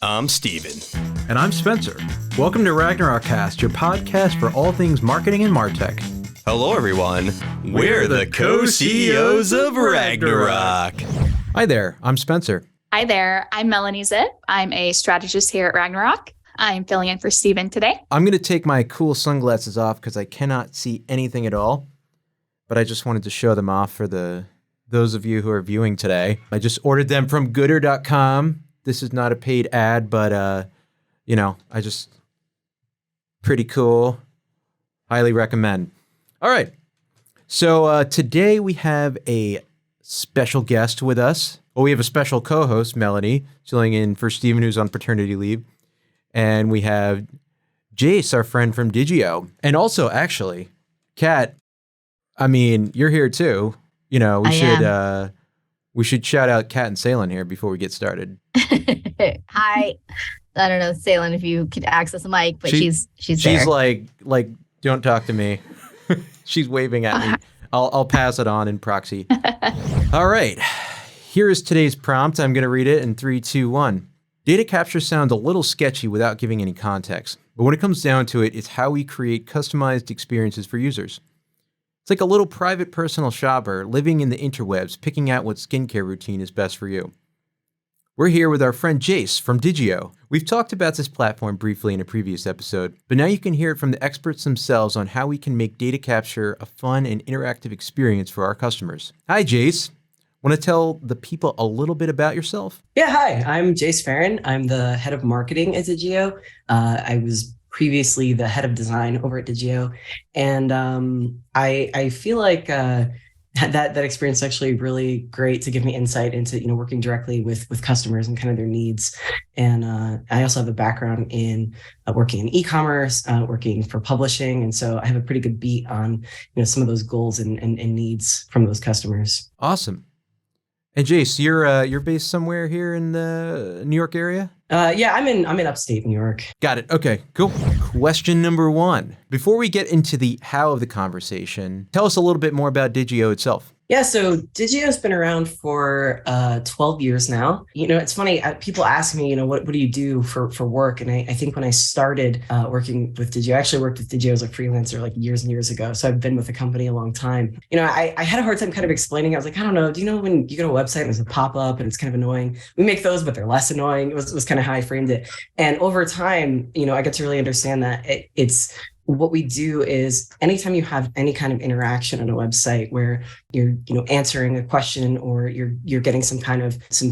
I'm Steven. And I'm Spencer. Welcome to Ragnarokast, your podcast for all things marketing and MarTech. Hello, everyone. We're the co-CEOs of Ragnarok. Hi there, I'm Spencer. Hi there, I'm Melanie Zippe. I'm a strategist here at Ragnarok. I'm filling in for Steven today. I'm going to take my cool sunglasses off because I cannot see anything at all, but I just wanted to show them off for those of you who are viewing today. I just ordered them from gooder.com. This is not a paid ad, but, pretty cool. Highly recommend. All right. So today we have a special guest with us. Well, we have a special co-host, Melanie, filling in for Steven, who's on paternity leave. And we have Jace, our friend from Digioh. And also, actually, Kat, I mean, you're here too. You know, we should shout out Kat and Salem here before we get started. Hi. I don't know, Salem, if you could access the mic, but she's there. She's like, don't talk to me. She's waving at me. I'll pass it on in proxy. All right. Here is today's prompt. I'm going to read it in 3, 2, 1. Data capture sounds a little sketchy without giving any context, but when it comes down to it, it's how we create customized experiences for users. It's like a little private personal shopper living in the interwebs, picking out what skincare routine is best for you. We're here with our friend Jace from Digioh. We've talked about this platform briefly in a previous episode, but now you can hear it from the experts themselves on how we can make data capture a fun and interactive experience for our customers. Hi, Jace. Want to tell the people a little bit about yourself? Yeah, hi, I'm Jace Farran. I'm the head of marketing at Digioh. I was previously the head of design over at Digioh. And I feel like that experience is actually really great to give me insight into, working directly with customers and kind of their needs. And I also have a background in working in e-commerce, working for publishing. And so I have a pretty good beat on, some of those goals and needs from those customers. Awesome. And Jace, you're based somewhere here in the New York area? Yeah, I'm in upstate New York. Got it. Okay, cool. Question number 1. Before we get into the how of the conversation, tell us a little bit more about Digioh itself. Yeah, so Digioh's been around for 12 years now. It's funny, people ask me, what do you do for work? And I think when I started working with Digioh, I actually worked with Digioh as a freelancer like years and years ago. So I've been with the company a long time. I had a hard time kind of explaining. I was like, I don't know, do you know when you go to a website and there's a pop-up and it's kind of annoying? We make those, but they're less annoying. It was kind of how I framed it. And over time, I got to really understand that it's what we do is anytime you have any kind of interaction on a website where you're, answering a question or you're getting some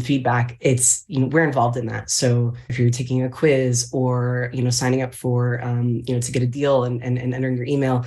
feedback, it's, we're involved in that. So if you're taking a quiz or, signing up for, to get a deal and entering your email,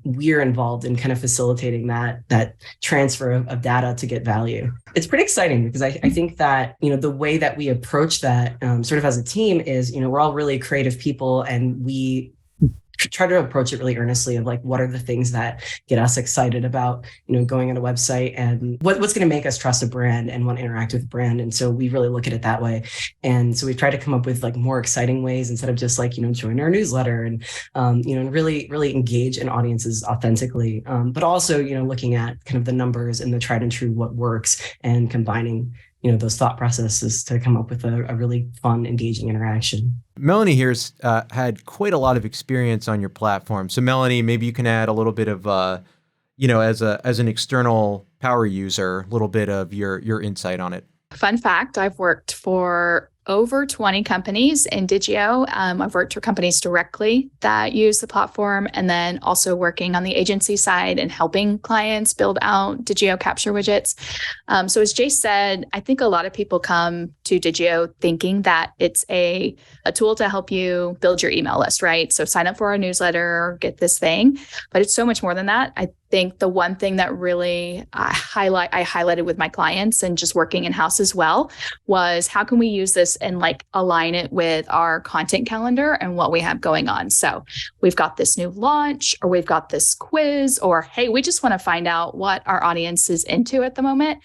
we're involved in kind of facilitating that transfer of data to get value. It's pretty exciting because I think that, the way that we approach that sort of as a team is, we're all really creative people and we try to approach it really earnestly of like, what are the things that get us excited about, going on a website and what's going to make us trust a brand and want to interact with a brand. And so we really look at it that way. And so we try to come up with like more exciting ways instead of just like, join our newsletter and, really, really engage in audiences authentically. But also, looking at kind of the numbers and the tried and true, what works and combining those thought processes to come up with a really fun, engaging interaction. Melanie here's had quite a lot of experience on your platform. So Melanie, maybe you can add a little bit of, as an external power user, a little bit of your insight on it. Fun fact, I've worked for over 20 companies in Digioh. I've worked for companies directly that use the platform and then also working on the agency side and helping clients build out Digioh capture widgets. So as Jace said, I think a lot of people come to Digioh thinking that it's a tool to help you build your email list, right? So sign up for our newsletter, get this thing, but it's so much more than that. I think the one thing that really I highlighted with my clients and just working in-house as well was how can we use this and like align it with our content calendar and what we have going on. So we've got this new launch or we've got this quiz or, hey, we just want to find out what our audience is into at the moment.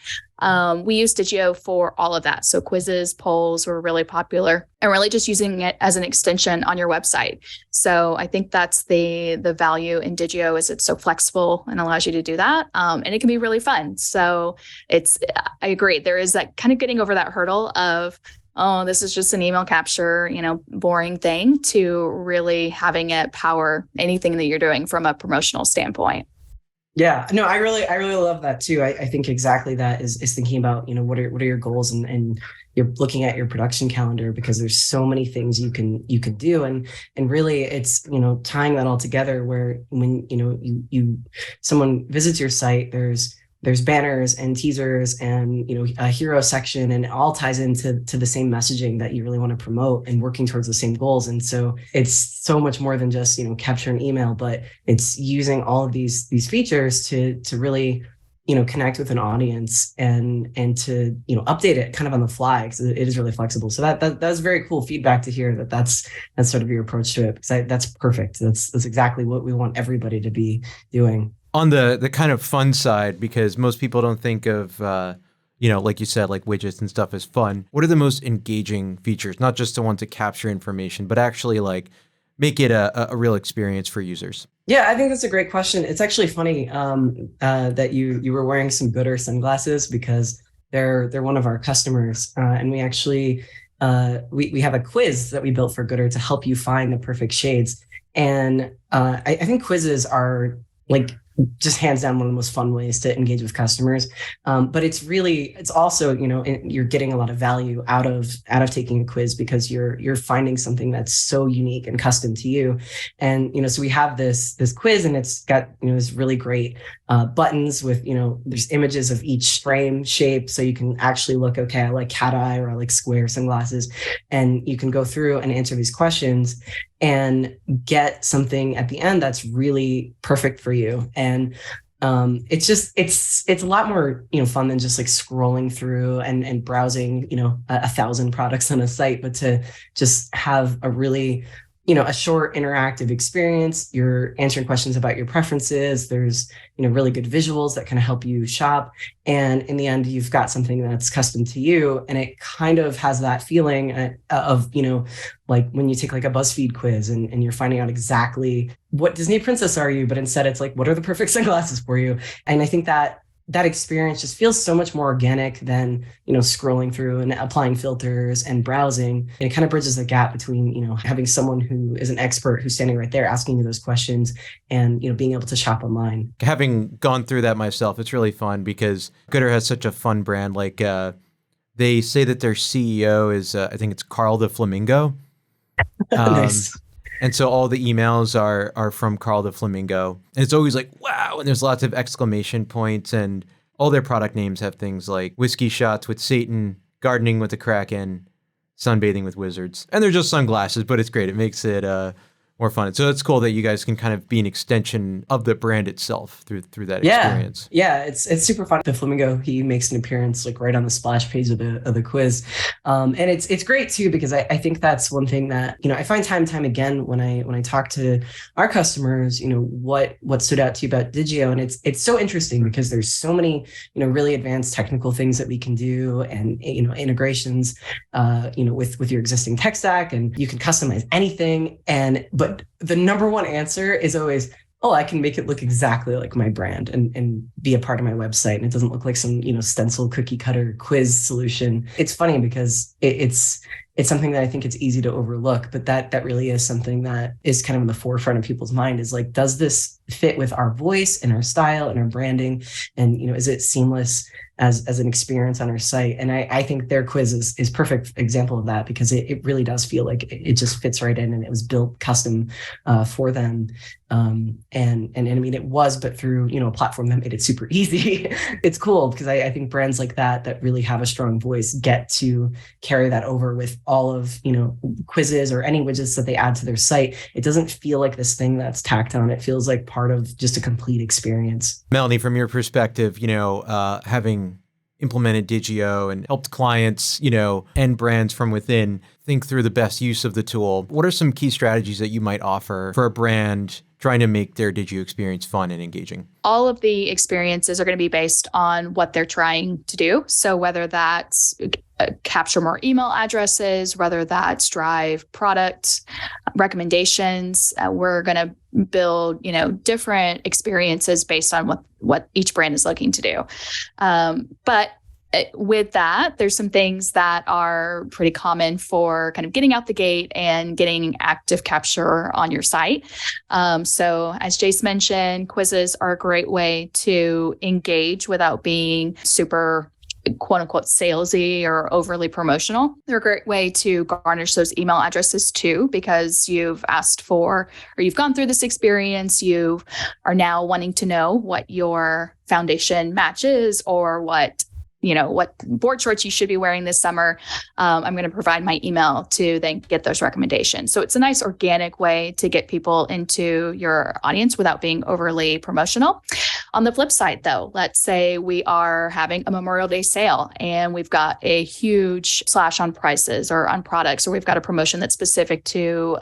We use Digioh for all of that. So quizzes, polls were really popular and really just using it as an extension on your website. So I think that's the value in Digioh is it's so flexible and allows you to do that. And it can be really fun. So I agree. There is that kind of getting over that hurdle of, oh, this is just an email capture, boring thing, to really having it power anything that you're doing from a promotional standpoint. Yeah, no, I really love that too. I think exactly that is thinking about, what are your goals, and you're looking at your production calendar, because there's so many things you can do. And really it's, tying that all together, where when, someone visits your site, there's banners and teasers and, a hero section, and it all ties into the same messaging that you really want to promote, and working towards the same goals. And so it's so much more than just, capture an email, but it's using all of these features to really, connect with an audience, and to, update it kind of on the fly, because it is really flexible. So that was very cool feedback to hear, that's sort of your approach to it, because that's perfect. That's exactly what we want everybody to be doing. On the kind of fun side, because most people don't think of, like you said, like widgets and stuff as fun. What are the most engaging features? Not just the ones that capture information, but actually like make it a real experience for users. Yeah, I think that's a great question. It's actually funny that you were wearing some Gooder sunglasses, because they're one of our customers, and we actually we have a quiz that we built for Gooder to help you find the perfect shades. And I think quizzes are like just hands down one of the most fun ways to engage with customers. But it's also, you're getting a lot of value out of taking a quiz, because you're finding something that's so unique and custom to you. And, so we have this quiz, and it's got, this really great buttons with, there's images of each frame shape. So you can actually look, okay, I like cat eye, or I like square sunglasses. And you can go through and answer these questions and get something at the end that's really perfect for you. And it's a lot more, fun than just like scrolling through and browsing, 1,000 products on a site, but to just have a really, a short interactive experience. You're answering questions about your preferences. There's, really good visuals that kind of help you shop. And in the end, you've got something that's custom to you. And it kind of has that feeling of, like when you take like a BuzzFeed quiz, and you're finding out exactly what Disney princess are you, but instead it's like, what are the perfect sunglasses for you? And I think that experience just feels so much more organic than, scrolling through and applying filters and browsing. And it kind of bridges the gap between, having someone who is an expert who's standing right there asking you those questions, and, being able to shop online. Having gone through that myself, it's really fun, because Gooder has such a fun brand. Like they say that their CEO is, I think it's Carl the Flamingo. Nice. And so all the emails are from Carl the Flamingo. And it's always like, wow. And there's lots of exclamation points, and all their product names have things like whiskey shots with Satan, gardening with the Kraken, sunbathing with wizards. And they're just sunglasses, but it's great. It makes it more fun. So it's cool that you guys can kind of be an extension of the brand itself through that experience. Yeah, it's super fun. The Flamingo, he makes an appearance like right on the splash page of the quiz. And it's great too, because I think that's one thing that, I find time and time again when I talk to our customers, what stood out to you about Digioh. And it's so interesting, because there's so many, really advanced technical things that we can do, and, integrations, with your existing tech stack, and you can customize anything. But the number one answer is always, oh, I can make it look exactly like my brand and be a part of my website. And it doesn't look like some, stencil cookie cutter quiz solution. It's funny, because it's something that I think it's easy to overlook, but that really is something that is kind of in the forefront of people's mind, is like, does this fit with our voice and our style and our branding? And, is it seamless as an experience on our site? And I think their quiz is perfect example of that, because it really does feel like it just fits right in, and it was built custom for them. And I mean, it was, but through, a platform that made it super easy. It's cool, because I think brands like that really have a strong voice get to carry that over with all of, quizzes or any widgets that they add to their site. It doesn't feel like this thing that's tacked on. It feels like part of just a complete experience. Melanie, from your perspective, having implemented Digioh and helped clients, and brands from within think through the best use of the tool, what are some key strategies that you might offer for a brand trying to make their Digioh experience fun and engaging? All of the experiences are going to be based on what they're trying to do. So whether that's capture more email addresses, whether that's drive product recommendations, we're going to build, different experiences based on what each brand is looking to do. But with that, there's some things that are pretty common for kind of getting out the gate and getting active capture on your site. So as Jace mentioned, quizzes are a great way to engage without being super quote unquote salesy or overly promotional. They're a great way to garnish those email addresses too, because you've asked for, or you've gone through this experience. You are now wanting to know what your foundation match is, or what board shorts you should be wearing this summer. I'm going to provide my email to then get those recommendations. So it's a nice organic way to get people into your audience without being overly promotional. On the flip side, though, let's say we are having a Memorial Day sale and we've got a huge slash on prices or on products, or we've got a promotion that's specific to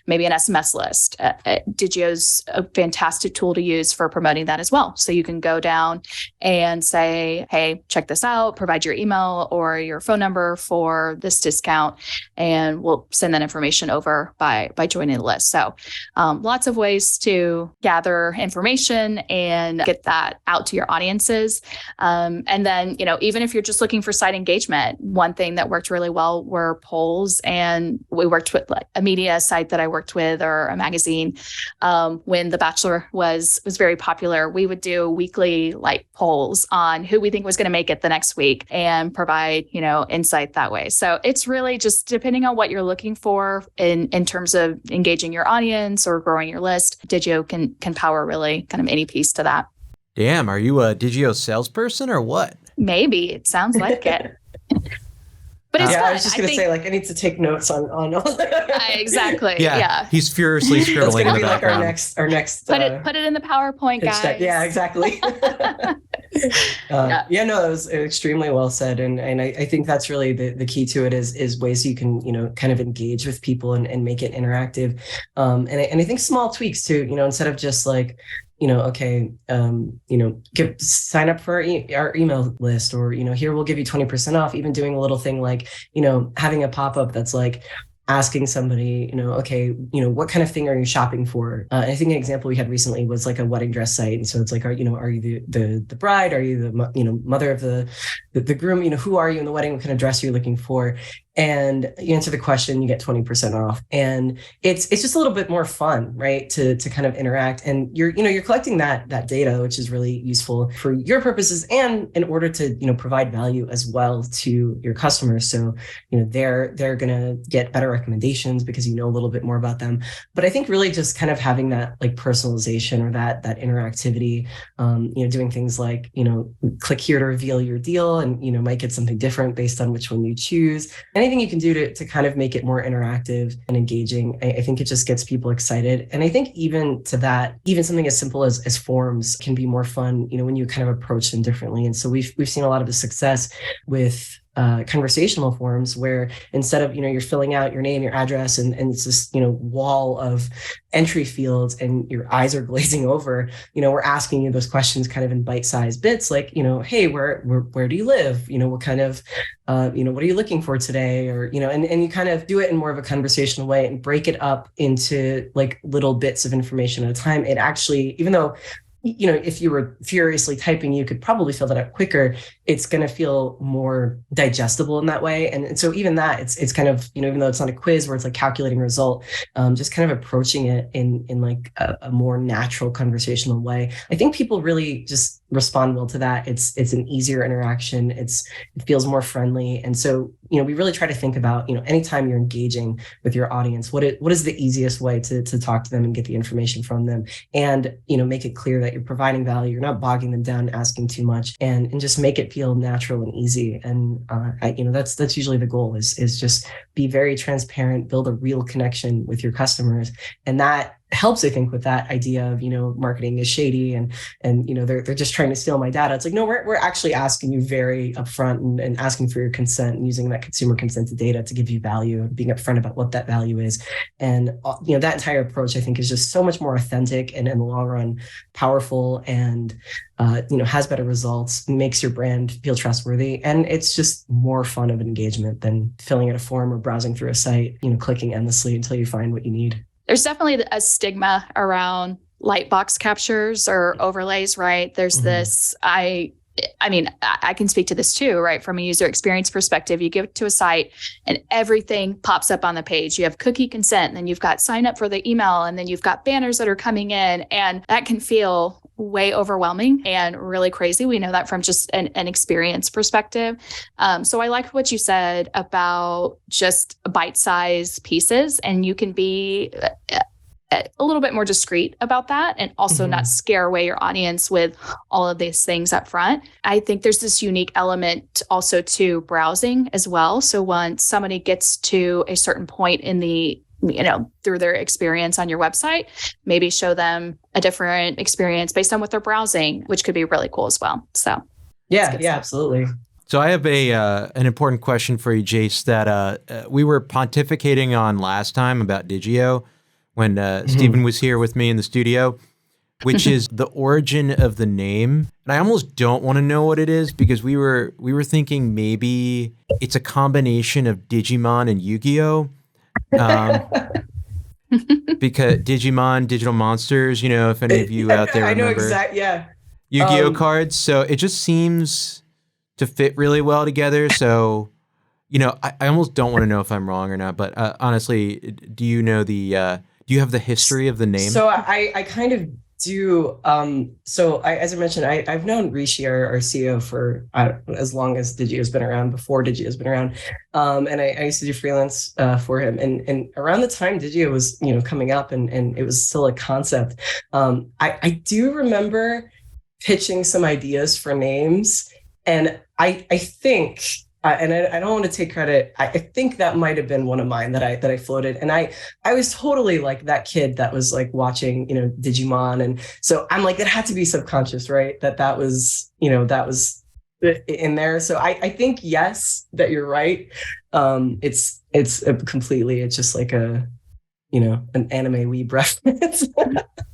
maybe an SMS list. Digioh's a fantastic tool to use for promoting that as well. So you can go down and say, hey, check this out, provide your email or your phone number for this discount, and we'll send that information over by joining the list. So lots of ways to gather information and get that out to your audiences. And then, even if you're just looking for site engagement, one thing that worked really well were polls. And we worked with a media site that I worked with, or a magazine. When The Bachelor was very popular, we would do weekly polls on who we think was going to make it the next week and provide, insight that way. So it's really just depending on what you're looking for in terms of engaging your audience or growing your list. Digioh can power really kind of any piece to that. Damn, are you a Digioh salesperson or what? Maybe. It sounds like it. But it's fun. I was just going to say, I need to take notes on all exactly. Yeah. Yeah. He's furiously scribbling in the That's background. our next. Put it in the PowerPoint, guys. Deck. Yeah, exactly. That was extremely well said, and I think that's really the key to it is ways you can kind of engage with people and make it interactive, and I think small tweaks too. Instead of just sign up for our email list, or, here we'll give you 20% off, even doing a little thing like, having a pop-up that's like asking somebody, what kind of thing are you shopping for? I think an example we had recently was like a wedding dress site. And so it's like, are you the bride? Are you the, mother of the groom? Who are you in the wedding? What kind of dress are you looking for? And you answer the question, you get 20% off. And it's just a little bit more fun, right? To kind of interact. And you're collecting that data, which is really useful for your purposes and in order to, provide value as well to your customers. So, they're going to get better recommendations because a little bit more about them. But I think really just kind of having that personalization or that interactivity, doing things like, click here to reveal your deal, and, might get something different based on which one you choose. Anything you can do to kind of make it more interactive and engaging, I think it just gets people excited. And I think even something as simple as forms can be more fun, when you kind of approach them differently. And so we've seen a lot of the success with conversational forms, where instead of you're filling out your name, your address, and it's this wall of entry fields and your eyes are glazing over, we're asking you those questions kind of in bite-sized bits, like hey, where do you live, what kind of what are you looking for today, or and you kind of do it in more of a conversational way and break it up into like little bits of information at a time. It actually, even though if you were furiously typing, you could probably fill that out quicker. It's going to feel more digestible in that way. And so even that, it's kind of, even though it's not a quiz where it's like calculating a result, just kind of approaching it in like a more natural conversational way. I think people really just respond well to that. It's an easier interaction. It feels more friendly. And so, we really try to think about, anytime you're engaging with your audience, what is the easiest way to talk to them and get the information from them, and, make it clear that you're providing value. You're not bogging them down, asking too much, and just make it feel natural and easy. And that's usually the goal is just be very transparent, build a real connection with your customers. And that helps, I think, with that idea of, marketing is shady and they're just trying to steal my data. It's like, no, we're actually asking you very upfront and asking for your consent and using that consumer consented data to give you value and being upfront about what that value is. And, that entire approach, I think, is just so much more authentic and in the long run, powerful and, has better results, makes your brand feel trustworthy. And it's just more fun of an engagement than filling out a form or browsing through a site, clicking endlessly until you find what you need. There's definitely a stigma around light box captures or overlays, right? There's this, I mean, I can speak to this too, right? From a user experience perspective, you give it to a site and everything pops up on the page. You have cookie consent, and then you've got sign up for the email, and then you've got banners that are coming in, and that can feel way overwhelming and really crazy. We know that from just an experience perspective. So I liked what you said about just bite-sized pieces, and you can be a little bit more discreet about that, and also not scare away your audience with all of these things up front. I think there's this unique element also to browsing as well. So once somebody gets to a certain point in the, through their experience on your website, maybe show them a different experience based on what they're browsing, which could be really cool as well. So yeah, absolutely. So I have an important question for you, Jace, that we were pontificating on last time about Digioh when Stephen was here with me in the studio, which is the origin of the name. And I almost don't want to know what it is, because we were thinking maybe it's a combination of Digimon and Yu-Gi-Oh! Because Digimon, digital monsters, if any of you out there remember. I know exactly, yeah. Yu-Gi-Oh! Cards. So it just seems to fit really well together. So, I almost don't want to know if I'm wrong or not, but honestly, do you know do you have the history of the name? So I kind of do. As I mentioned, I've known Rishi, our CEO, for as long as Digio's been around, before Digio's been around. And I used to do freelance for him. And around the time Digioh was, coming up and it was still a concept, I do remember pitching some ideas for names. And I think, and I don't want to take credit, I think that might have been one of mine that I floated. And I was totally like that kid that was like watching, Digimon. And so I'm like, it had to be subconscious, right? That was in there. So I think, yes, that you're right. It's just like an anime weeb reference.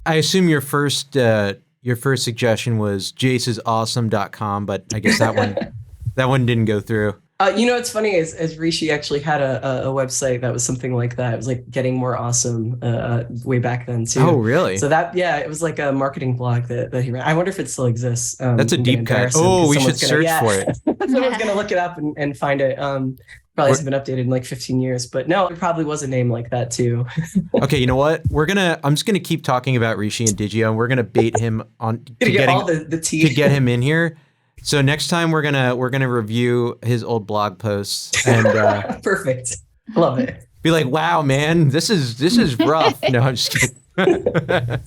I assume your first suggestion was jacesawesome.com, but I guess that one didn't go through. What's funny is Rishi actually had a website that was something like that. It was like Getting More Awesome way back then too. Oh, really? So it was like a marketing blog that he ran. I wonder if it still exists. That's a deep cut. Oh, we should search for it. Someone's going to look it up and find it. Probably hasn't been updated in like 15 years, but no, it probably was a name like that too. Okay, you know what? I'm just gonna keep talking about Rishi and Digioh, and we're gonna bait him on to get all the tea to get him in here. So next time we're gonna review his old blog posts and perfect. Love it. Be like, wow, man, this is rough. No, I'm just kidding.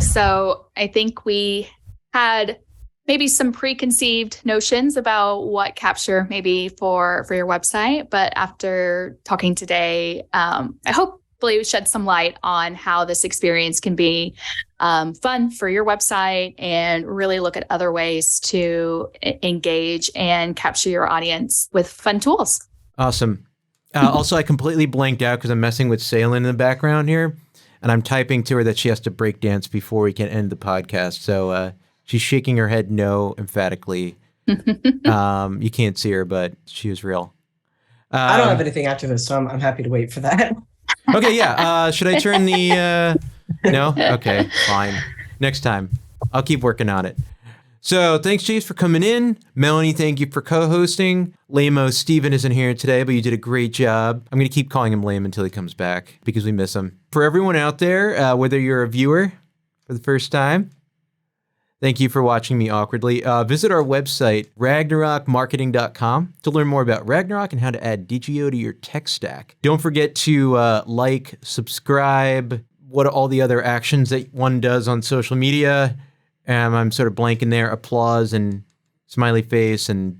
So I think we had maybe some preconceived notions about what capture maybe for your website, but after talking today, I hopefully shed some light on how this experience can be fun for your website, and really look at other ways to engage and capture your audience with fun tools. Awesome. Also, I completely blanked out because I'm messing with Salen in the background here, and I'm typing to her that she has to break dance before we can end the podcast. So she's shaking her head no emphatically. You can't see her, but she was real. I don't have anything after this, so I'm happy to wait for that. Okay, yeah. Should I turn the... No? Okay, fine. Next time. I'll keep working on it. So thanks, Jace, for coming in. Melanie, thank you for co-hosting. Lamo, Steven isn't here today, but you did a great job. I'm going to keep calling him Lame until he comes back because we miss him. For everyone out there, whether you're a viewer for the first time, thank you for watching me awkwardly. Visit our website, ragnarokmarketing.com, to learn more about Ragnarok and how to add Digioh to your tech stack. Don't forget to like, subscribe, what are all the other actions that one does on social media. I'm sort of blanking there. Applause and smiley face and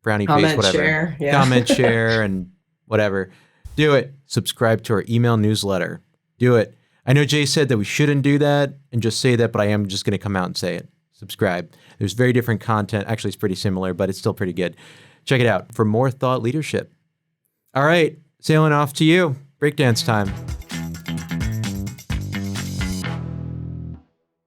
brownie face, whatever. Share, yeah. Comment, share, and whatever. Do it. Subscribe to our email newsletter. Do it. I know Jay said that we shouldn't do that and just say that, but I am just going to come out and say it. Subscribe. There's very different content. Actually, it's pretty similar, but it's still pretty good. Check it out for more thought leadership. All right. Sailing off to you. Breakdance time.